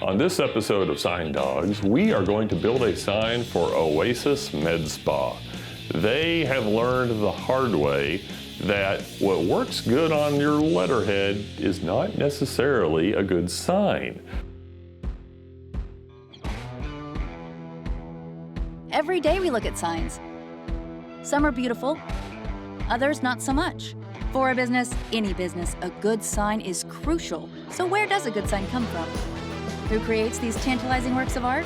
On this episode of Sign Dawgs, we are going to build a sign for Oasis Med Spa. They have learned the hard way that what works good on your letterhead is not necessarily a good sign. Every day we look at signs. Some are beautiful, others not so much. For a business, any business, a good sign is crucial. So where does a good sign come from? Who creates these tantalizing works of art?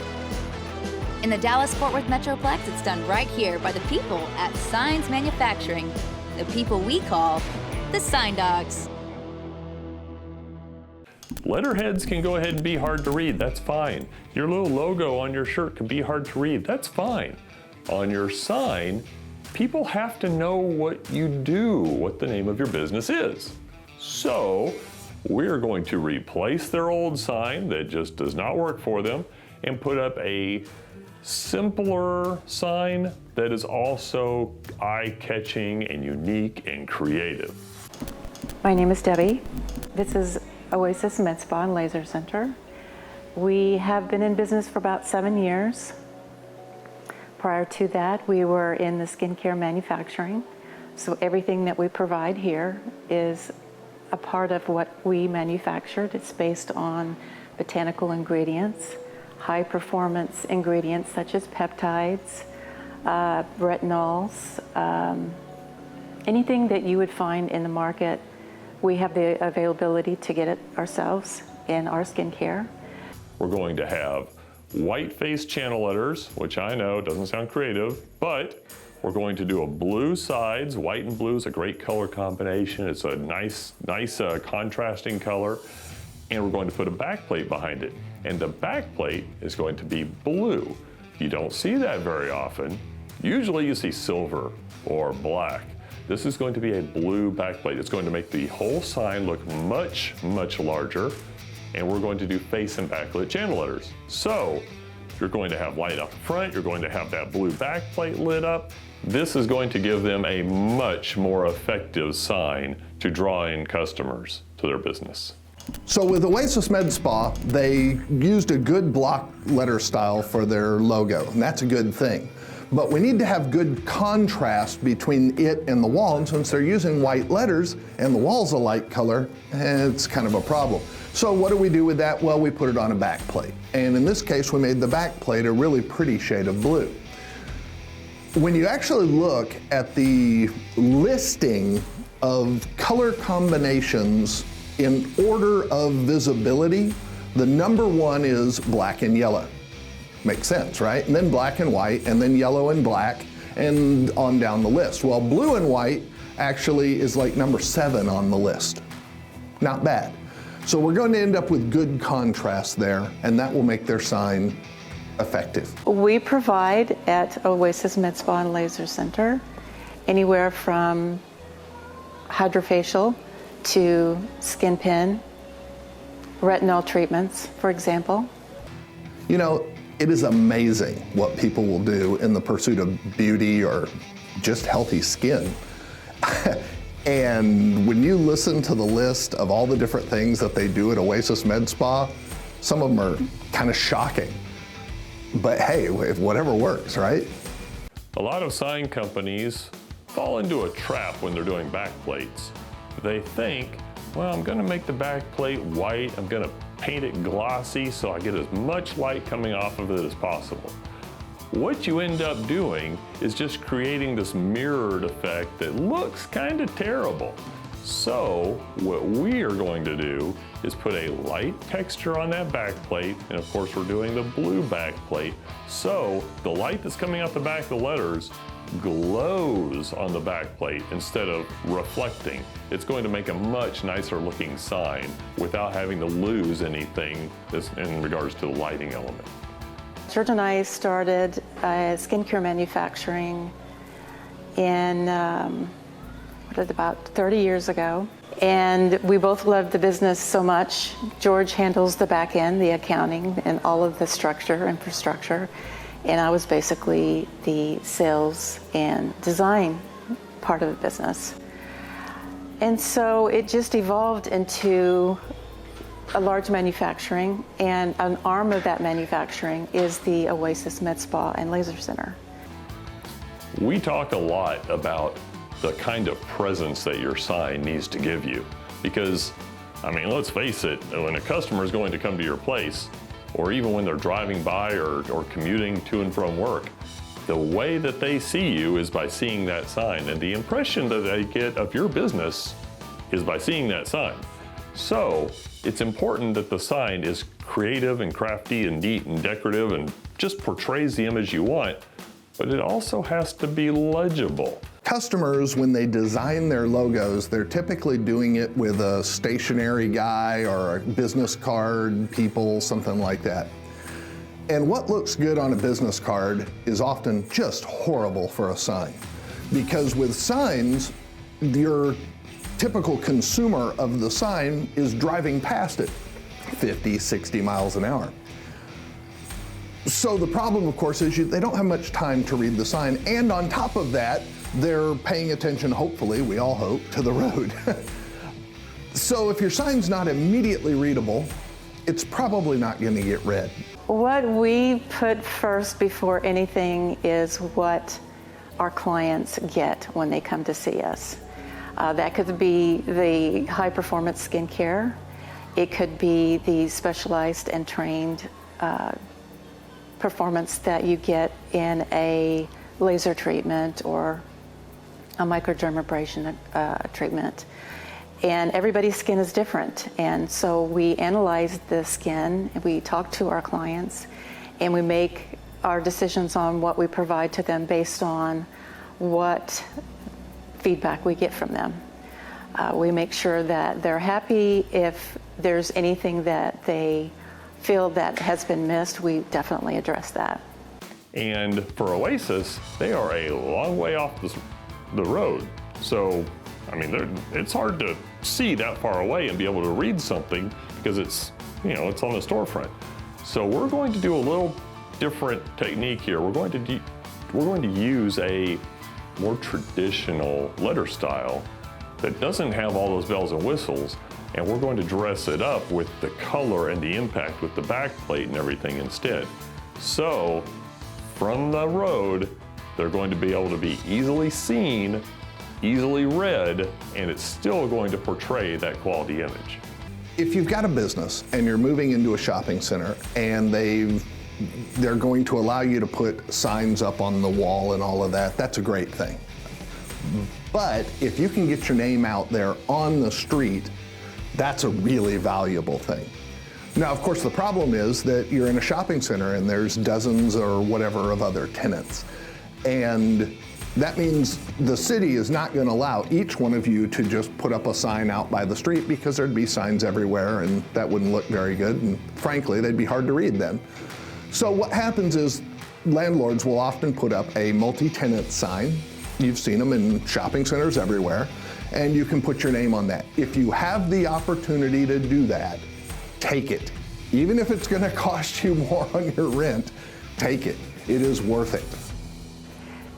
In the Dallas-Fort Worth Metroplex, it's done right here by the people at Signs Manufacturing, the people we call the Sign Dawgs. Letterheads can go ahead and be hard to read, that's fine. Your little logo on your shirt can be hard to read, that's fine. On your sign, people have to know what you do, what the name of your business is. So, we're going to replace their old sign that just does not work for them and put up a simpler sign that is also eye-catching and unique and creative. My name is Debbie. This is Oasis Med Spa and Laser Center. We have been in business for about 7 years. Prior to that, we were in the skincare manufacturing. So everything that we provide here is a part of what we manufactured. It's based on botanical ingredients, high performance ingredients such as peptides, retinols, anything that you would find in the market. We have the availability to get it ourselves in our skincare. We're going to have white face channel letters, which I know doesn't sound creative, but we're going to do a blue sides. White and blue is a great color combination. It's a nice contrasting color. And we're going to put a backplate behind it. And the backplate is going to be blue. You don't see that very often. Usually you see silver or black. This is going to be a blue backplate. It's going to make the whole sign look much, much larger. And we're going to do face and backlit channel letters. So you're going to have light up front, you're going to have that blue backplate lit up. This is going to give them a much more effective sign to draw in customers to their business. So with Oasis Med Spa, they used a good block letter style for their logo, and that's a good thing. But we need to have good contrast between it and the wall, and since they're using white letters and the wall's a light color, it's kind of a problem. So what do we do with that? Well, we put it on a back plate. And in this case, we made the back plate a really pretty shade of blue. When you actually look at the listing of color combinations in order of visibility, the number one is black and yellow. Makes sense, right? And then black and white, and then yellow and black, and on down the list. Well, blue and white actually is like number 7 on the list. Not bad. So we're going to end up with good contrast there, and that will make their sign effective. We provide at Oasis Med Spa and Laser Center anywhere from hydrofacial to skin pin, retinol treatments, for example. You know, it is amazing what people will do in the pursuit of beauty or just healthy skin. And when you listen to the list of all the different things that they do at Oasis Med Spa, some of them are kind of shocking. But hey, if whatever works, right? A lot of sign companies fall into a trap when they're doing backplates. They think, well, I'm gonna make the backplate white, I'm gonna paint it glossy so I get as much light coming off of it as possible. What you end up doing is just creating this mirrored effect that looks kind of terrible. So what we are going to do is put a light texture on that backplate, and of course we're doing the blue backplate, so the light that's coming out the back of the letters glows on the backplate instead of reflecting. It's going to make a much nicer looking sign without having to lose anything in regards to the lighting element. George and I started skincare manufacturing in about 30 years ago. And we both loved the business so much. George handles the back end, the accounting, and all of the structure, infrastructure. And I was basically the sales and design part of the business. And so it just evolved into a large manufacturing, and an arm of that manufacturing is the Oasis Med Spa and Laser Center. We talk a lot about the kind of presence that your sign needs to give you. Because, I mean, let's face it, when a customer is going to come to your place, or even when they're driving by or commuting to and from work, the way that they see you is by seeing that sign. And the impression that they get of your business is by seeing that sign. So it's important that the sign is creative and crafty and neat and decorative and just portrays the image you want, but it also has to be legible. Customers, when they design their logos, they're typically doing it with a stationery guy or a business card people, something like that. And what looks good on a business card is often just horrible for a sign. Because with signs, your typical consumer of the sign is driving past it 50, 60 miles an hour. So the problem, of course, is they don't have much time to read the sign, and on top of that, they're paying attention, hopefully, we all hope, to the road. So if your sign's not immediately readable, it's probably not going to get read. What we put first before anything is what our clients get when they come to see us. That could be the high-performance skincare. It could be the specialized and trained performance that you get in a laser treatment or a microdermabrasion treatment. And everybody's skin is different. And so we analyze the skin, we talk to our clients, and we make our decisions on what we provide to them based on what feedback we get from them. We make sure that they're happy. If there's anything that they feel that has been missed, we definitely address that. And for Oasis, they are a long way off the road. So, I mean, it's hard to see that far away and be able to read something because it's on the storefront. So we're going to do a little different technique here. We're going to use a more traditional letter style that doesn't have all those bells and whistles, and we're going to dress it up with the color and the impact with the backplate and everything instead. So from the road, they're going to be able to be easily seen, easily read, and it's still going to portray that quality image. If you've got a business and you're moving into a shopping center and they're going to allow you to put signs up on the wall and all of that, that's a great thing. But if you can get your name out there on the street, that's a really valuable thing. Now, of course, the problem is that you're in a shopping center and there's dozens or whatever of other tenants. And that means the city is not going to allow each one of you to just put up a sign out by the street because there'd be signs everywhere and that wouldn't look very good. And frankly, they'd be hard to read then. So what happens is landlords will often put up a multi-tenant sign. You've seen them in shopping centers everywhere, and you can put your name on that. If you have the opportunity to do that, take it. Even if it's going to cost you more on your rent, take it. It is worth it.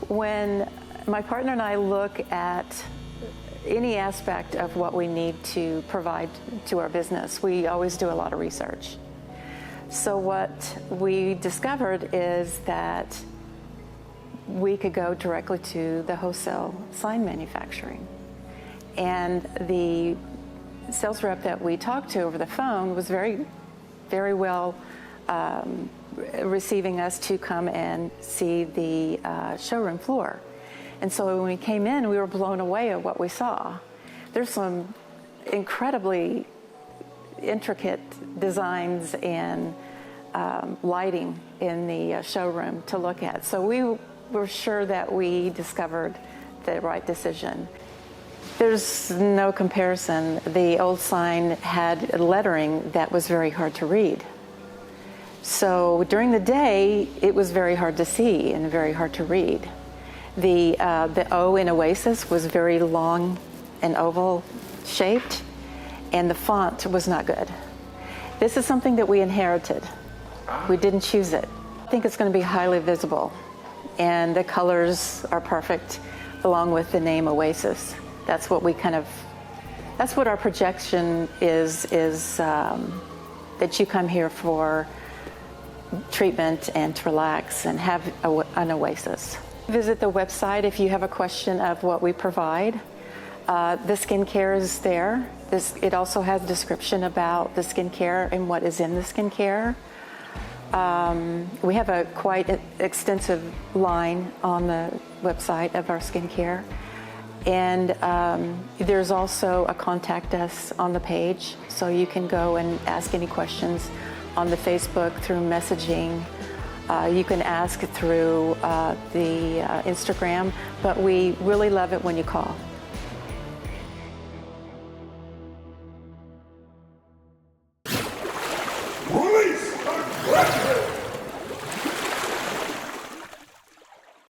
When my partner and I look at any aspect of what we need to provide to our business, we always do a lot of research. So what we discovered is that we could go directly to the wholesale sign manufacturing. And the sales rep that we talked to over the phone was very, very well receiving us to come and see the showroom floor. And so when we came in, we were blown away at what we saw. There's some incredibly intricate designs and lighting in the showroom to look at. So we were sure that we discovered the right decision. There's no comparison. The old sign had lettering that was very hard to read. So during the day, it was very hard to see and very hard to read. The O in Oasis was very long and oval shaped, and the font was not good. This is something that we inherited. We didn't choose it. I think it's going to be highly visible, and the colors are perfect along with the name Oasis. That's what we kind of That's what our projection is that you come here for treatment and to relax and have an oasis. Visit the website if you have a question of what we provide. The skincare is there. It also has a description about the skincare and what is in the skincare. We have a quite extensive line on the website of our skincare. And there's also a contact us on the page, so you can go and ask any questions on the Facebook through messaging. You can ask through the Instagram, but we really love it when you call.